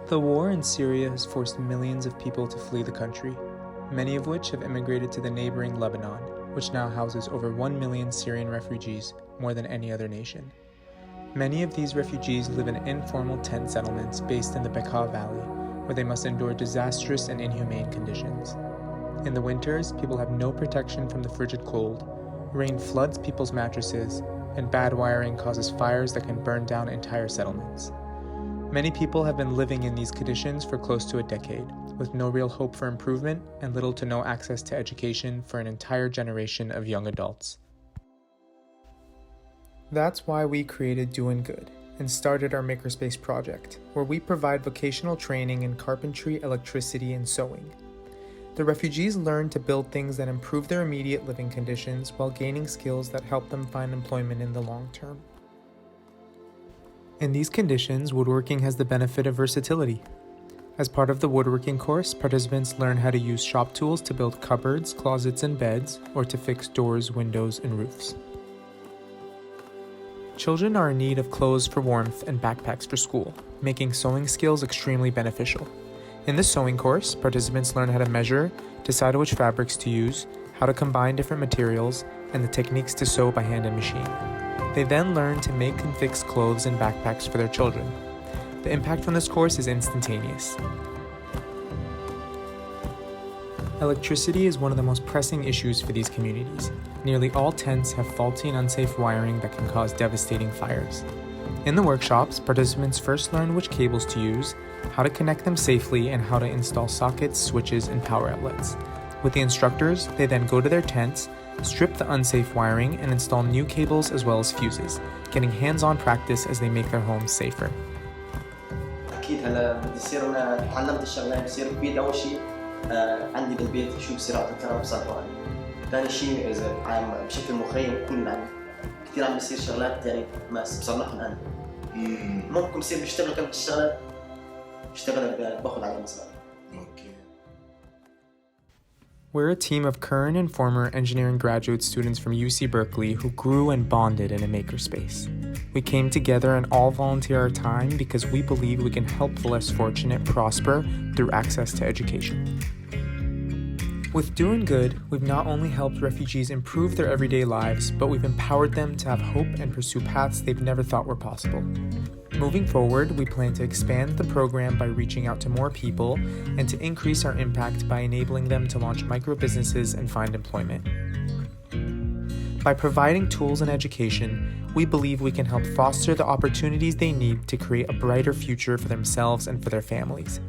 The war in Syria has forced millions of people to flee the country, many of which have immigrated to the neighboring Lebanon, which now houses over 1 million Syrian refugees, more than any other nation. Many of these refugees live in informal tent settlements based in the Bekaa Valley, where they must endure disastrous and inhumane conditions. In the winters, people have no protection from the frigid cold, rain floods people's mattresses, and bad wiring causes fires that can burn down entire settlements. Many people have been living in these conditions for close to a decade, with no real hope for improvement and little to no access to education for an entire generation of young adults. That's why we created Doin Good and started our Makerspace project, where we provide vocational training in carpentry, electricity, and sewing. The refugees learn to build things that improve their immediate living conditions while gaining skills that help them find employment in the long term. In these conditions, woodworking has the benefit of versatility. As part of the woodworking course, participants learn how to use shop tools to build cupboards, closets, and beds, or to fix doors, windows, and roofs. Children are in need of clothes for warmth and backpacks for school, making sewing skills extremely beneficial. In this sewing course, participants learn how to measure, decide which fabrics to use, how to combine different materials, and the techniques to sew by hand and machine. They then learn to make and fix clothes and backpacks for their children. The impact from this course is instantaneous. Electricity is one of the most pressing issues for these communities. Nearly all tents have faulty and unsafe wiring that can cause devastating fires. In the workshops, participants first learn which cables to use, how to connect them safely, and how to install sockets, switches, and power outlets. With the instructors, they then go to their tents, strip the unsafe wiring, and install new cables as well as fuses, getting hands-on practice as they make their homes safer. أكيد هلا بدي يصير أنا تعلمت الشغلات بصير بيد أول شيء عندي بالبيت شو بصير أعطي الكهرباء بصراحة. ثاني شيء إذا عم بشكل مخيم كل عم كثير عم بيصير شغلات يعني ما بصلحهم أنا. ممكن بصير بيشتغل كم الشغلات بشتغل باخذ عليه مصاري. We're a team of current and former engineering graduate students from UC Berkeley who grew and bonded in a makerspace. We came together and all volunteer our time because we believe we can help the less fortunate prosper through access to education. With Doin Good, we've not only helped refugees improve their everyday lives, but we've empowered them to have hope and pursue paths they've never thought were possible. Moving forward, we plan to expand the program by reaching out to more people and to increase our impact by enabling them to launch micro-businesses and find employment. By providing tools and education, we believe we can help foster the opportunities they need to create a brighter future for themselves and for their families.